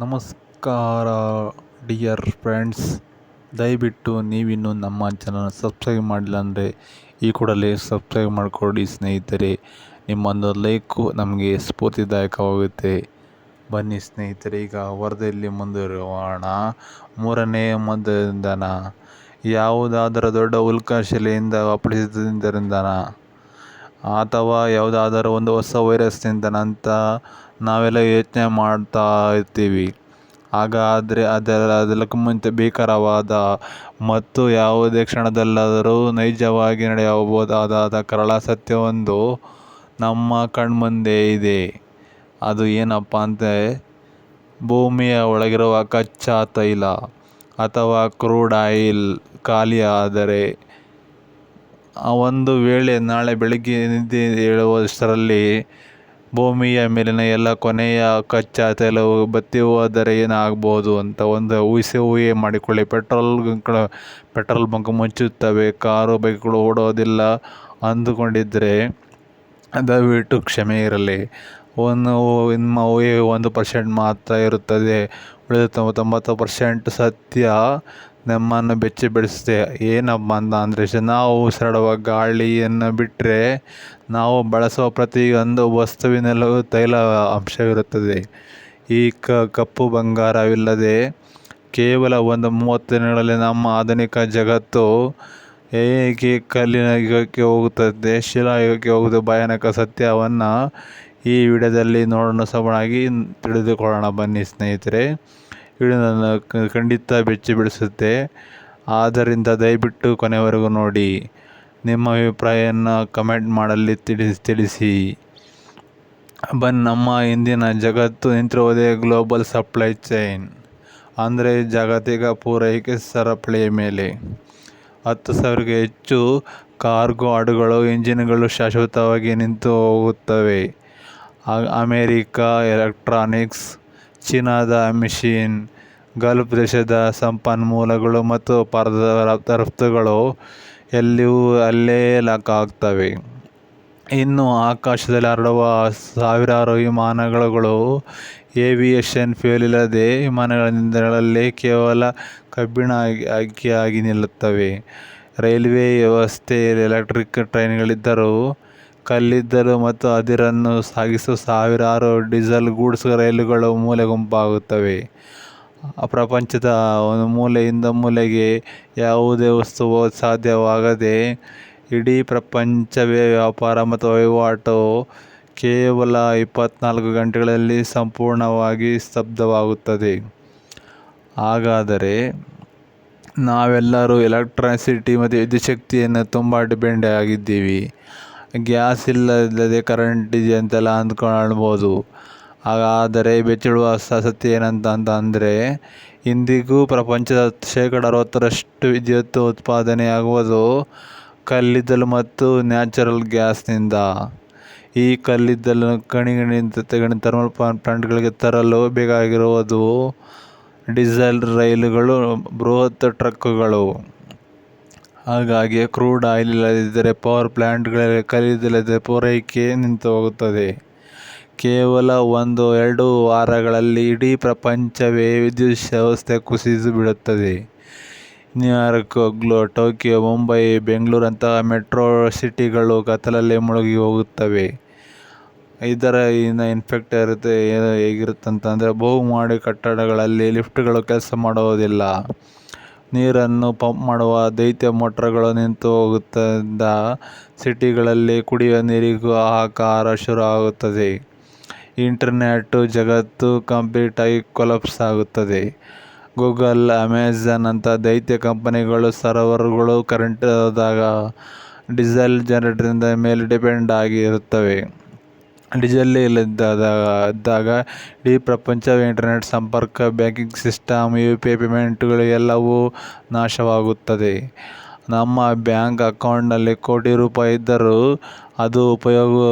ನಮಸ್ಕಾರ dear friends, ದಯವಿಟ್ಟು ನೀವಿನ್ನೂ ನಮ್ಮ ಚಾನಲ್ ಸಬ್ಸ್ಕ್ರೈಬ್ ಮಾಡಿಲ್ಲ ಅಂದರೆ ಈ ಕೂಡಲೇ ಸಬ್ಸ್ಕ್ರೈಬ್ ಮಾಡಿಕೊಡಿ ಸ್ನೇಹಿತರೆ. ನಿಮ್ಮೊಂದು ಲೈಕು ನಮಗೆ ಸ್ಫೂರ್ತಿದಾಯಕವಾಗುತ್ತೆ. ಬನ್ನಿ ಸ್ನೇಹಿತರೆ, ಈಗ ವರದಿಯಲ್ಲಿ ಮುಂದುವರಿಯೋಣ. ಮೂರನೇ ಮದ್ದನ ಯಾವುದಾದರೂ ದೊಡ್ಡ ಉಲ್ಕಾಶಿಲೆಯಿಂದ ಅಪ್ಪಳಿಸಿದ್ದರಿಂದ ಅಥವಾ ಯಾವುದಾದರೂ ಒಂದು ಹೊಸ ವೈರಸ್ನಿಂದ ಅಂತ ನಾವೆಲ್ಲ ಯೋಚನೆ ಮಾಡ್ತಾ ಇರ್ತೀವಿ. ಹಾಗಾದರೆ ಅದೆಲ್ಲಕ್ಕೂ ಮುಂಚೆ ಭೀಕರವಾದ ಮತ್ತು ಯಾವುದೇ ಕ್ಷಣದಲ್ಲಾದರೂ ನೈಜವಾಗಿ ನಡೆಯಬಹುದಾದ ಕರಾಳ ಸತ್ಯವೊಂದು ನಮ್ಮ ಕಣ್ಮುಂದೆ ಇದೆ. ಅದು ಏನಪ್ಪ ಅಂದರೆ, ಭೂಮಿಯ ಒಳಗಿರುವ ಕಚ್ಚಾ ತೈಲ ಅಥವಾ ಕ್ರೂಡ್ ಆಯಿಲ್ ಖಾಲಿಯಾದರೆ ಒಂದು ವೇಳೆ ನಾಳೆ ಬೆಳಗ್ಗೆ ನಿದ್ದೆ ಏಳುವಷ್ಟರಲ್ಲಿ ಭೂಮಿಯ ಮೇಲಿನ ಎಲ್ಲ ಕೊನೆಯ ಕಚ್ಚಾ ತೈಲವು ಬತ್ತಿ ಹೋದರೆ ಏನಾಗ್ಬೋದು ಅಂತ ಒಂದು ಊಹೆ ಮಾಡಿಕೊಳ್ಳಿ. ಪೆಟ್ರೋಲ್ ಬಂಕ್ ಮುಚ್ಚುತ್ತವೆ, ಕಾರು ಬೈಕ್ಗಳು ಓಡೋದಿಲ್ಲ ಅಂದುಕೊಂಡಿದ್ದರೆ ದಯವಿಟ್ಟು ಕ್ಷಮೆ ಇರಲಿ. ನಿಮ್ಮ ಊಹೆ 1% ಮಾತ್ರ ಇರುತ್ತದೆ. ಉಳಿದ 90% ಸತ್ಯ ನಮ್ಮನ್ನು ಬೆಚ್ಚಿ ಬೀಳಿಸುತ್ತೆ. ಏನಪ್ಪ ಅಂದರೆ, ನಾವು ಉಸಿರಾಡುವ ಗಾಳಿಯನ್ನು ಬಿಟ್ಟರೆ ನಾವು ಬಳಸುವ ಪ್ರತಿಯೊಂದು ವಸ್ತುವಿನಲ್ಲೂ ತೈಲ ಅಂಶವಿರುತ್ತದೆ. ಈ ಕಪ್ಪು ಬಂಗಾರವಿಲ್ಲದೆ ಕೇವಲ ಒಂದು 30 ದಿನಗಳಲ್ಲಿ ನಮ್ಮ ಆಧುನಿಕ ಜಗತ್ತು ಹೇಗೆ ಕಲ್ಲಿನ ಯುಗಕ್ಕೆ ಹೋಗುತ್ತದೆ, ಶಿಲಾಯುಗಕ್ಕೆ ಹೋಗುತ್ತದೆ, ಭಯಾನಕ ಸತ್ಯವನ್ನು ಈ ವಿಡಿಯೋದಲ್ಲಿ ನೋಡೋಣ. ಸಬಳಾಗಿ ತಿಳಿದುಕೊಳ್ಳೋಣ ಬನ್ನಿ ಸ್ನೇಹಿತರೆ. ವಿಡಿಯೋನ ಖಂಡಿತ ಬೆಚ್ಚಿ ಬೀಳಿಸುತ್ತೆ. ಆದ್ದರಿಂದ ದಯವಿಟ್ಟು ಕೊನೆವರೆಗೂ ನೋಡಿ. ನಿಮ್ಮ ಅಭಿಪ್ರಾಯವನ್ನು ಕಮೆಂಟ್ ಮಾಡಲಿ ತಿಳಿಸಿ. ನಮ್ಮ ಇಂದಿನ ಜಗತ್ತು ನಿಂತಿರುವುದೇ ಗ್ಲೋಬಲ್ ಸಪ್ಲೈ ಚೈನ್ ಅಂದರೆ ಜಾಗತಿಕ ಪೂರೈಕೆ ಸರಪಳಿಯ ಮೇಲೆ. 10,000ಕ್ಕೂ ಹೆಚ್ಚು ಕಾರ್ಗೋ ಹಡಗುಗಳು, ಇಂಜಿನ್ಗಳು ಶಾಶ್ವತವಾಗಿ ನಿಂತು ಹೋಗುತ್ತವೆ. ಅಮೆರಿಕ ಎಲೆಕ್ಟ್ರಾನಿಕ್ಸ್, ಚೀನಾದ ಮೆಷಿನ್, ಗಲ್ಫ್ ದೇಶದ ಸಂಪನ್ಮೂಲಗಳು ಮತ್ತು ಭಾರತದ ರಫ್ತುಗಳು ಎಲ್ಲವೂ ಅಲ್ಲೇ ಲಾಕ್ ಆಗ್ತವೆ. ಇನ್ನು ಆಕಾಶದಲ್ಲಿ ಹಾರಾಡುವ ಸಾವಿರಾರು ವಿಮಾನಗಳು ಏವಿಯೇಷನ್ ಫ್ಯೂಯಲ್ ಇಲ್ಲದೆ ವಿಮಾನಗಳ ನಿಲ್ದಾಣಗಳಲ್ಲೇ ಕೇವಲ ಕಬ್ಬಿಣ ಅಕ್ಕಿಯಾಗಿ ನಿಲ್ಲುತ್ತವೆ. ರೈಲ್ವೆ ವ್ಯವಸ್ಥೆ ಎಲೆಕ್ಟ್ರಿಕ್ ಟ್ರೈನ್ಗಳಿದ್ದರೂ ಕಲ್ಲಿದ್ದಲು ಮತ್ತು ಅದಿರನ್ನು ಸಾಗಿಸುವ ಸಾವಿರಾರು ಡೀಸೆಲ್ ಗೂಡ್ಸ್ ರೈಲುಗಳು ಮೂಲೆ ಗುಂಪಾಗುತ್ತವೆ. ಪ್ರಪಂಚದ ಒಂದು ಮೂಲೆಯಿಂದ ಮೂಲೆಗೆ ಯಾವುದೇ ವಸ್ತು ಸಾಧ್ಯವಾಗದೆ ಇಡೀ ಪ್ರಪಂಚವೇ ವ್ಯಾಪಾರ ಮತ್ತು ವಹಿವಾಟು ಕೇವಲ 24 ಗಂಟೆಗಳಲ್ಲಿ ಸಂಪೂರ್ಣವಾಗಿ ಸ್ತಬ್ಧವಾಗುತ್ತದೆ. ಹಾಗಾದರೆ ನಾವೆಲ್ಲರೂ ಎಲೆಕ್ಟ್ರಿಸಿಟಿ ಮತ್ತು ವಿದ್ಯುತ್ ಶಕ್ತಿಯನ್ನು ತುಂಬ ಡಿಪೆಂಡ್ ಆಗಿದ್ದೀವಿ. ಗ್ಯಾಸ್ ಇಲ್ಲದೆ ಕರೆಂಟ್ ಇದೆ ಅಂತೆಲ್ಲ ಅಂದ್ಕೊಳ್ಬೋದು. ಹಾಗಾದರೆ ಬೆಚ್ಚಿಡುವ ಸತ್ಯ ಏನಂತ ಅಂದರೆ, ಇಂದಿಗೂ ಪ್ರಪಂಚದ 60% ವಿದ್ಯುತ್ ಉತ್ಪಾದನೆಯಾಗುವುದು ಕಲ್ಲಿದ್ದಲು ಮತ್ತು ನ್ಯಾಚುರಲ್ ಗ್ಯಾಸ್ನಿಂದ. ಈ ಕಲ್ಲಿದ್ದಲನ್ನು ಗಣಿಗಳಿಂದ ತೆಗೆದು ಥರ್ಮಲ್ ಪ್ಲಾಂಟ್ಗಳಿಗೆ ತರಲು ಬೇಕಾಗಿರುವುದು ಡೀಸೆಲ್ ರೈಲುಗಳು, ಬೃಹತ್ ಟ್ರಕ್ಗಳು. ಹಾಗಾಗಿ ಕ್ರೂಡ್ ಆಯಿಲ್ ಇಲ್ಲದಿದ್ದರೆ ಪವರ್ ಪ್ಲಾಂಟ್ಗಳಲ್ಲಿ ಕಲ್ಲಿದ್ದಲಿನ ಪೂರೈಕೆ ನಿಂತು ಹೋಗುತ್ತದೆ. ಕೇವಲ 1-2 ವಾರಗಳಲ್ಲಿ ಇಡೀ ಪ್ರಪಂಚವೇ ವಿದ್ಯುತ್ ವ್ಯವಸ್ಥೆ ಕುಸಿದು ಬಿಡುತ್ತದೆ. ನ್ಯೂಯಾರ್ಕ್, ಟೋಕಿಯೋ, ಮುಂಬೈ, ಬೆಂಗಳೂರಂತಹ ಮೆಟ್ರೋ ಸಿಟಿಗಳು ಕತ್ತಲಲ್ಲಿ ಮುಳುಗಿ ಹೋಗುತ್ತವೆ. ಇದರ ಇನ್ಫೆಕ್ಟ್ ಹೇಗಿರುತ್ತಂತಂದರೆ, ಬಹುಮಹಡಿ ಕಟ್ಟಡಗಳಲ್ಲಿ ಲಿಫ್ಟ್ಗಳು ಕೆಲಸ ಮಾಡುವುದಿಲ್ಲ. ನೀರನ್ನು ಪಂಪ್ ಮಾಡುವ ದೈತ್ಯ ಮೋಟಾರ್ಗಳು ನಿಂತು ಹೋಗುವುದರಿಂದ ಸಿಟಿಗಳಲ್ಲಿ ಕುಡಿಯುವ ನೀರಿಗೂ ಹಾಹಾಕಾರ ಶುರು ಆಗುತ್ತದೆ. ಇಂಟರ್ನೆಟ್ ಜಗತ್ತು ಕಂಪ್ಲೀಟ್ ಆಗಿ ಕೊಲಾಪ್ಸ್ ಆಗುತ್ತದೆ. ಗೂಗಲ್, ಅಮೆಜಾನ್ ಅಂಥ ದೈತ್ಯ ಕಂಪನಿಗಳು ಸರ್ವರ್ಗಳು ಕರೆಂಟ್ ಹೋದಾಗ ಡೀಸೆಲ್ ಜನರೇಟರ್ನಿಂದ ಮೇಲೆ ಡಿಪೆಂಡ್ ಆಗಿರುತ್ತವೆ. ಡೀಸೆಲ್ ಇದ್ದಾಗ ಇಡೀ ಪ್ರಪಂಚವೇ ಇಂಟರ್ನೆಟ್ ಸಂಪರ್ಕ, ಬ್ಯಾಂಕಿಂಗ್ ಸಿಸ್ಟಮ್, UPI ಪೇಮೆಂಟ್ಗಳು ಎಲ್ಲವೂ ನಾಶವಾಗುತ್ತದೆ. ನಮ್ಮ ಬ್ಯಾಂಕ್ ಅಕೌಂಟ್ನಲ್ಲಿ ಕೋಟಿ ರೂಪಾಯಿ ಇದ್ದರೂ ಅದು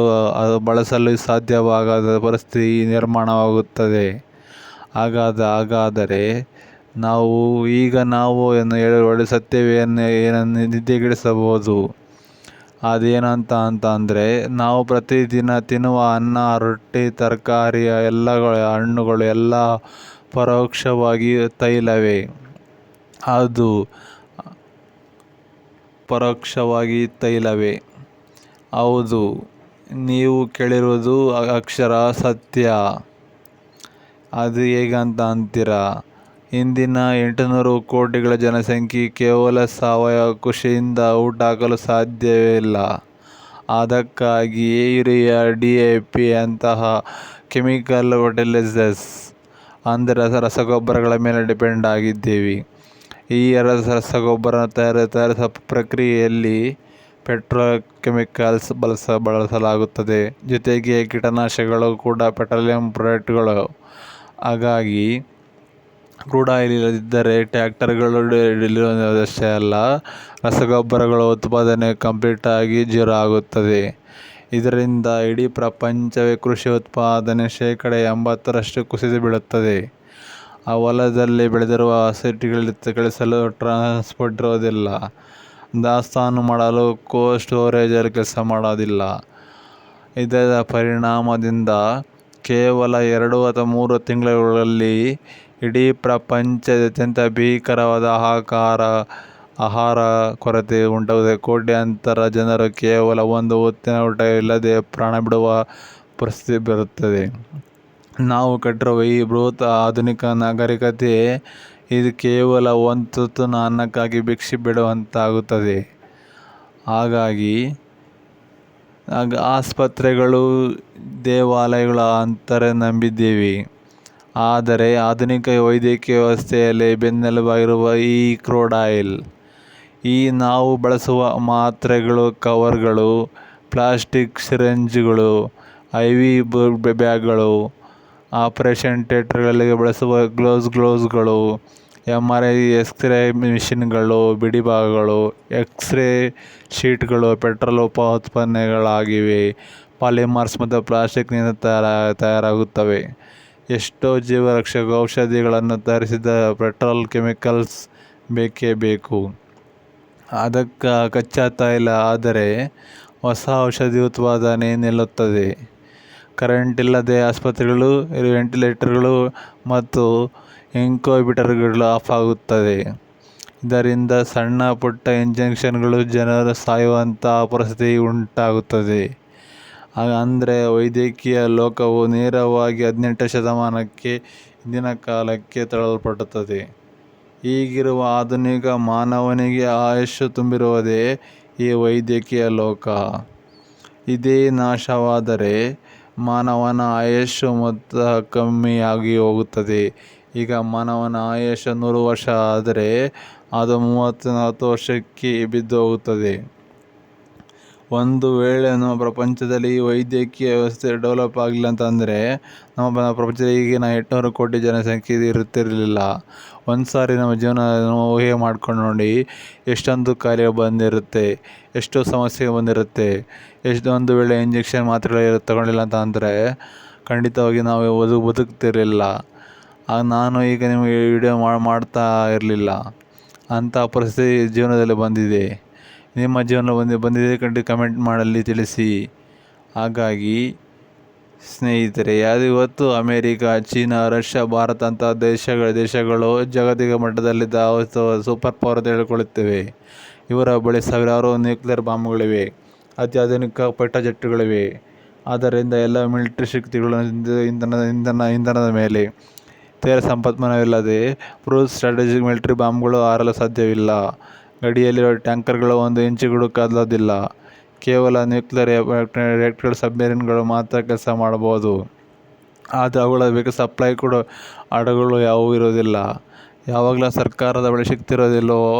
ಬಳಸಲು ಸಾಧ್ಯವಾಗದ ಪರಿಸ್ಥಿತಿ ನಿರ್ಮಾಣವಾಗುತ್ತದೆ. ಹಾಗಾದರೆ ನಾವು ಹೇಳುವ ಸತ್ಯವೇನನ್ನು ನಿದ್ದೆಗೆಡಿಸಬಹುದು. ಅದೇನಂತ ಅಂದರೆ, ನಾವು ಪ್ರತಿದಿನ ತಿನ್ನುವ ಅನ್ನ, ರೊಟ್ಟಿ, ತರಕಾರಿ, ಹಣ್ಣುಗಳು ಎಲ್ಲ ಪರೋಕ್ಷವಾಗಿ ತೈಲವೇ. ಅದು ಪರೋಕ್ಷವಾಗಿ ತೈಲವೇ. ಹೌದು, ನೀವು ಕೇಳಿರುವುದು ಅಕ್ಷರ ಸತ್ಯ. ಅದು ಹೇಗಂತ ಅಂತೀರಾ? ಇಂದಿನ 800 ಕೋಟಿಗಳ ಜನಸಂಖ್ಯೆ ಕೇವಲ ಸಾವಯವ ಕೃಷಿಯಿಂದ ಊಟ ಹಾಕಲು ಸಾಧ್ಯವೇ ಇಲ್ಲ. ಅದಕ್ಕಾಗಿ ಯೂರಿಯಾ, DAP ಅಂತಹ ಕೆಮಿಕಲ್ ಫರ್ಟಿಲೈಸರ್ಸ್ ಅಂದರೆ ರಸಗೊಬ್ಬರಗಳ ಮೇಲೆ ಡಿಪೆಂಡ್ ಆಗಿದ್ದೀವಿ. ಈ ರಸಗೊಬ್ಬರ ತಯಾರಿಸುವ ಪ್ರಕ್ರಿಯೆಯಲ್ಲಿ ಪೆಟ್ರೋಕೆಮಿಕಲ್ಸ್ ಬಳಸಲಾಗುತ್ತದೆ. ಜೊತೆಗೆ ಕೀಟನಾಶಕಗಳು ಕೂಡ ಪೆಟ್ರೋಲಿಯಂ ಪ್ರಾಡಕ್ಟ್ಗಳು. ಹಾಗಾಗಿ ಕ್ರೂಡ್ ಆಯಿಲ್ ಇಲ್ಲದಿದ್ದರೆ ಟ್ರ್ಯಾಕ್ಟರ್ಗಳು ಅಷ್ಟೇ ಅಲ್ಲ, ರಸಗೊಬ್ಬರಗಳ ಉತ್ಪಾದನೆ ಕಂಪ್ಲೀಟಾಗಿ ಝೀರೋ ಆಗುತ್ತದೆ. ಇದರಿಂದ ಇಡೀ ಪ್ರಪಂಚವೇ ಕೃಷಿ ಉತ್ಪಾದನೆ 80% ಕುಸಿದು ಬೀಳುತ್ತದೆ. ಆ ಹೊಲದಲ್ಲಿ ಬೆಳೆದಿರುವ ಸಿಟಿಗಳಲ್ಲಿ ಕಳಿಸಲು ಟ್ರಾನ್ಸ್ಪೋರ್ಟ್ ಇರೋದಿಲ್ಲ. ದಾಸ್ತಾನು ಮಾಡಲು ಕೋಲ್ಡ್ ಸ್ಟೋರೇಜಲ್ಲಿ ಕೆಲಸ ಮಾಡೋದಿಲ್ಲ. ಇದರ ಪರಿಣಾಮದಿಂದ ಕೇವಲ 2 ಅಥವಾ 3 ತಿಂಗಳುಗಳಲ್ಲಿ ಇಡೀ ಪ್ರಪಂಚದಾದ್ಯಂತ ಭೀಕರವಾದ ಆಹಾರ ಕೊರತೆ ಉಂಟಾಗುತ್ತದೆ. ಕೋಟ್ಯಾಂತರ ಜನರು ಕೇವಲ ಒಂದು ಹೊತ್ತಿನ ಊಟ ಇಲ್ಲದೆ ಪ್ರಾಣ ಬಿಡುವ ಪರಿಸ್ಥಿತಿ ಬರುತ್ತದೆ. ನಾವು ಕಟ್ಟಿರುವ ಈ ಬೃಹತ್ ಆಧುನಿಕ ನಾಗರಿಕತೆ ಇದು ಕೇವಲ ಒಂದು ತುತ್ತು ಅನ್ನಕ್ಕಾಗಿ ಭಿಕ್ಷೆ ಬೇಡುವಂತಾಗುತ್ತದೆ. ಹಾಗಾಗಿ ಆಸ್ಪತ್ರೆಗಳು, ದೇವಾಲಯಗಳು ಅಂತಾರೆ ನಂಬಿದ್ದೀವಿ. ಆದರೆ ಆಧುನಿಕ ವೈದ್ಯಕೀಯ ವ್ಯವಸ್ಥೆಯಲ್ಲಿ ಬೆನ್ನೆಲುಬಾಗಿರುವ ಈ ಕ್ರೂಡ್ ಆಯಿಲ್, ಈ ನಾವು ಬಳಸುವ ಮಾತ್ರೆಗಳು, ಕವರ್ಗಳು, ಪ್ಲಾಸ್ಟಿಕ್ ಸಿರಿಂಜ್ಗಳು, IV ಬ್ಯಾಗ್ಗಳು, ಆಪರೇಷನ್ ಥಿಯೇಟರ್ಗಳಲ್ಲಿ ಬಳಸುವ ಗ್ಲೌಸ್ಗಳು, MRI ಎಕ್ಸ್ರೇ ಮಿಷಿನ್ಗಳು, ಬಿಡಿಭಾಗಗಳು, ಎಕ್ಸ್ರೇ ಶೀಟ್ಗಳು ಪೆಟ್ರೋಲ್ ಉತ್ಪನ್ನಗಳಾಗಿವೆ. ಪಾಲಿಮರ್ಸ್ ಮತ್ತು ಪ್ಲಾಸ್ಟಿಕ್ನಿಂದ ತಯಾರಾಗುತ್ತವೆ. ಎಷ್ಟೋ ಜೀವರಕ್ಷಕ ಔಷಧಿಗಳನ್ನು ತಯಾರಿಸಿದ ಪೆಟ್ರೋಲ್ ಕೆಮಿಕಲ್ಸ್ ಬೇಕೇ ಬೇಕು. ಅದಕ್ಕೆ ಕಚ್ಚಾ ತೈಲ ಆದರೆ ಹೊಸ ಔಷಧಿ ಉತ್ಪಾದನೆ ನಿಲ್ಲುತ್ತದೆ. ಕರೆಂಟ್ ಇಲ್ಲದೆ ಆಸ್ಪತ್ರೆಗಳು, ವೆಂಟಿಲೇಟರ್ಗಳು ಮತ್ತು ಇನ್ಕ್ಯುಬೇಟರ್ಗಳು ಆಫ್ ಆಗುತ್ತದೆ. ಇದರಿಂದ ಸಣ್ಣ ಪುಟ್ಟ ಇಂಜೆಕ್ಷನ್ಗಳು ಜನರು ಸಾಯುವಂಥ ಪರಿಸ್ಥಿತಿ ಉಂಟಾಗುತ್ತದೆ. ಅಂದರೆ ವೈದ್ಯಕೀಯ ಲೋಕವು ನೇರವಾಗಿ 18ನೇ ಶತಮಾನಕ್ಕೆ ಹಿಂದಿನ ಕಾಲಕ್ಕೆ ತಳ್ಳಲ್ಪಡುತ್ತದೆ. ಹೀಗಿರುವ ಆಧುನಿಕ ಮಾನವನಿಗೆ ಆಯುಷ್ಷು ತುಂಬಿರುವುದೇ ಈ ವೈದ್ಯಕೀಯ ಲೋಕ. ಇದೇ ನಾಶವಾದರೆ ಮಾನವನ ಆಯುಷ್ಷು ಮೊತ್ತ ಕಮ್ಮಿಯಾಗಿ ಹೋಗುತ್ತದೆ. ಈಗ ಮಾನವನ ಆಯುಷ್ಷು 100 ವರ್ಷ ಆದರೆ ಅದು 30-40 ವರ್ಷಕ್ಕೆ ಬಿದ್ದು ಹೋಗುತ್ತದೆ. ಒಂದು ವೇಳೆ ನಮ್ಮ ಪ್ರಪಂಚದಲ್ಲಿ ಈ ವೈದ್ಯಕೀಯ ವ್ಯವಸ್ಥೆ ಡೆವಲಪ್ ಆಗಲಿಲ್ಲ ಅಂತಂದರೆ ನಮ್ಮ ಪ್ರಪಂಚದಲ್ಲಿ ಈಗಿನ 800 ಕೋಟಿ ಜನಸಂಖ್ಯೆ ಇರುತ್ತಿರಲಿಲ್ಲ. ಒಂದು ಸಾರಿ ನಮ್ಮ ಜೀವನ ಊಹೆ ಮಾಡ್ಕೊಂಡು ನೋಡಿ, ಎಷ್ಟೊಂದು ಕಾಯಿಲೆ ಬಂದಿರುತ್ತೆ, ಎಷ್ಟೋ ಸಮಸ್ಯೆ ಬಂದಿರುತ್ತೆ. ಒಂದು ವೇಳೆ ಇಂಜೆಕ್ಷನ್ ಮಾತ್ರೆಗಳು ತಗೊಳ್ಳಿಲ್ಲ ಅಂತ ಅಂದರೆ ಖಂಡಿತವಾಗಿ ನಾವು ಬದುಕ್ತಿರಲಿಲ್ಲ. ನಾನು ಈಗ ನಿಮಗೆ ವಿಡಿಯೋ ಮಾಡ್ತಾ ಇರಲಿಲ್ಲ. ಅಂಥ ಪರಿಸ್ಥಿತಿ ಜೀವನದಲ್ಲಿ ಬಂದಿದೆ. ನಿಮ್ಮ ಜೀವನ ಬಂದಿದೆ ಖಂಡಿತ ಕಮೆಂಟ್ ಮಾಡಲಿ ತಿಳಿಸಿ. ಹಾಗಾಗಿ ಸ್ನೇಹಿತರೆ, ಇವತ್ತು ಅಮೇರಿಕಾ, ಚೀನಾ, ರಷ್ಯಾ, ಭಾರತ ಅಂಥ ದೇಶಗಳು ಜಾಗತಿಕ ಮಟ್ಟದಲ್ಲಿ ಸೂಪರ್ ಪವರ್ ಅಂತ ಹೇಳಿಕೊಳ್ಳುತ್ತವೆ. ಇವರ ಬಳಿ ಸಾವಿರಾರು ನ್ಯೂಕ್ಲಿಯರ್ ಬಾಂಬ್ಗಳಿವೆ, ಅತ್ಯಾಧುನಿಕ ಫೈಟರ್ ಜೆಟ್ಗಳಿವೆ. ಆದ್ದರಿಂದ ಎಲ್ಲ ಮಿಲಿಟರಿ ಶಕ್ತಿಗಳು ಇಂಧನದ ಮೇಲೆ ತೈಲ ಸಂಪನ್ಮೂಲವಿಲ್ಲದೆ ಕ್ರೂಸ್ ಸ್ಟ್ರಾಟಜಿಕ್ ಮಿಲಿಟರಿ ಬಾಂಬ್ಗಳು ಹಾರಲು ಸಾಧ್ಯವಿಲ್ಲ. ಗಡಿಯಲ್ಲಿರುವ ಟ್ಯಾಂಕರ್ಗಳು 1 ಇಂಚು ಕದಲೋದಿಲ್ಲ. ಕೇವಲ ನ್ಯೂಕ್ಲಿಯರ್ ರಿಯಾಕ್ಟರ್ಗಳು, ಸಬ್ಮರೀನ್ಗಳು ಮಾತ್ರ ಕೆಲಸ ಮಾಡಬಹುದು. ಆದರೆ ಅವುಗಳ ಬೇಕಾದ ಸಪ್ಲೈ ಕೂಡ ಹಡಗುಗಳು ಯಾವುವೂ ಇರುವುದಿಲ್ಲ. ಯಾವಾಗಲೂ ಸರ್ಕಾರದ ಬಳಿ ಶಕ್ತಿ ಇರೋದಿಲ್ಲವೋ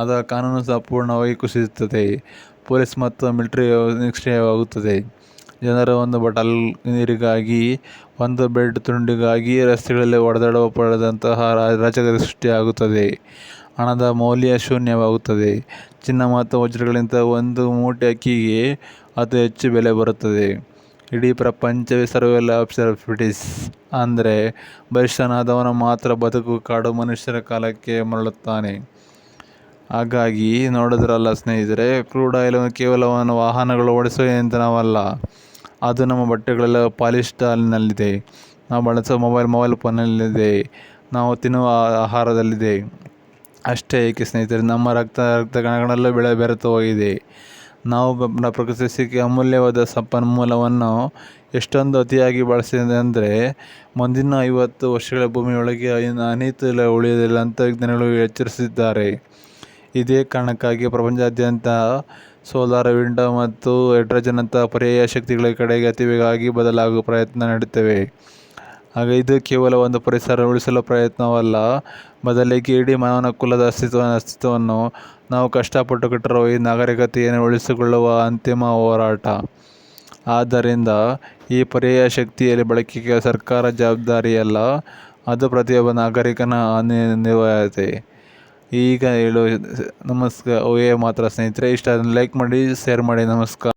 ಅದರ ಕಾನೂನು ಸಂಪೂರ್ಣವಾಗಿ ಕುಸಿಯುತ್ತದೆ. ಪೊಲೀಸ್ ಮತ್ತು ಮಿಲಿಟರಿ ನಿಷ್ಕ್ರಿಯವಾಗುತ್ತದೆ. ಜನರು ಒಂದು ಬಾಟಲ್ ನೀರಿಗಾಗಿ, ಒಂದು ಬ್ರೆಡ್ ತುಂಡಿಗಾಗಿ ರಸ್ತೆಗಳಲ್ಲಿ ಹೊಡೆದಾಡಲ್ಪಡುವಂತಹ ರಾಜಕೀಯ ಸೃಷ್ಟಿಯಾಗುತ್ತದೆ. ಹಣದ ಮೌಲ್ಯ ಶೂನ್ಯವಾಗುತ್ತದೆ. ಚಿನ್ನ ಮತ್ತು ವಜ್ರಗಳಿಗಿಂತ ಒಂದು ಮೂಟೆ ಅಕ್ಕಿಗೆ ಅತಿ ಹೆಚ್ಚು ಬೆಲೆ ಬರುತ್ತದೆ. ಇಡೀ ಪ್ರಪಂಚವೇ ಸರ್ವೈವಲ್ ಆಫ್ ಸೆಲೆಬ್ರಿಟೀಸ್ ಅಂದರೆ ಬಲಿಷ್ಠನಾದವನು ಮಾತ್ರ ಬದುಕು ಕಾಡು ಮನುಷ್ಯರ ಕಾಲಕ್ಕೆ ಮರಳುತ್ತಾನೆ. ಹಾಗಾಗಿ ನೋಡಿದ್ರಲ್ಲ ಸ್ನೇಹಿತರೆ, ಕ್ರೂಡ್ ಆಯಿಲ್ ಕೇವಲ ವಾಹನಗಳು ಓಡಿಸುವ ಇಂಧನವಲ್ಲ, ಅದು ನಮ್ಮ ಬಟ್ಟೆಗಳೆಲ್ಲ ಪಾಲಿಸ್ಟರ್ನಲ್ಲಿದೆ, ನಾವು ಬಳಸೋ ಮೊಬೈಲ್ ಫೋನಲ್ಲಿದೆ, ನಾವು ತಿನ್ನುವ ಆಹಾರದಲ್ಲಿದೆ. ಅಷ್ಟೇ ಏಕೆ ಸ್ನೇಹಿತರೆ, ನಮ್ಮ ರಕ್ತ ಕಣಗಳಲ್ಲೂ ಬೆರೆತು ಹೋಗಿದೆ. ನಾವು ಪ್ರಕೃತಿ ಸಿಕ್ಕಿ ಅಮೂಲ್ಯವಾದ ಸಂಪನ್ಮೂಲವನ್ನು ಎಷ್ಟೊಂದು ಅತಿಯಾಗಿ ಬಳಸಿದೆ ಅಂದರೆ ಮುಂದಿನ 50 ವರ್ಷಗಳ ಭೂಮಿಯೊಳಗೆ ಅನಿಲ ಉಳಿಯುವುದಿಲ್ಲ ಅಂತ ವಿಜ್ಞಾನಿಗಳು ಎಚ್ಚರಿಸಿದ್ದಾರೆ. ಇದೇ ಕಾರಣಕ್ಕಾಗಿ ಪ್ರಪಂಚದಾದ್ಯಂತ ಸೋಲಾರ್, ವಿಂಡ್ ಮತ್ತು ಹೈಡ್ರೋಜನ್ ಅಂತಹ ಪರ್ಯಾಯ ಶಕ್ತಿಗಳ ಕಡೆಗೆ ಅತಿವೇಗವಾಗಿ ಬದಲಾಗುವ ಪ್ರಯತ್ನ ನಡೆಯುತ್ತವೆ. ಆಗ ಇದು ಕೇವಲ ಒಂದು ಪರಿಸರ ಉಳಿಸಲು ಪ್ರಯತ್ನವಲ್ಲ, ಬದಲಿಗೆ ಇಡೀ ಮಾನವ ಕುಲದ ಅಸ್ತಿತ್ವವನ್ನು ನಾವು ಕಷ್ಟಪಟ್ಟು ಕಟ್ಟಿರುವ ಈ ನಾಗರಿಕತೆಯನ್ನು ಉಳಿಸಿಕೊಳ್ಳುವ ಅಂತಿಮ ಹೋರಾಟ. ಆದ್ದರಿಂದ ಈ ಪರ್ಯಾಯ ಶಕ್ತಿಯಲ್ಲಿ ಬಳಕೆಗೆ ಸರ್ಕಾರ ಜವಾಬ್ದಾರಿಯಲ್ಲ, ಅದು ಪ್ರತಿಯೊಬ್ಬ ನಾಗರಿಕನ ಅನಿವಾರ್ಯತೆ. ಈಗ ಹೇಳು ನಮಸ್ಕಾರ. ಮಾತ್ರ ಸ್ನೇಹಿತರೆ, ಇಷ್ಟ ಲೈಕ್ ಮಾಡಿ, ಶೇರ್ ಮಾಡಿ. ನಮಸ್ಕಾರ.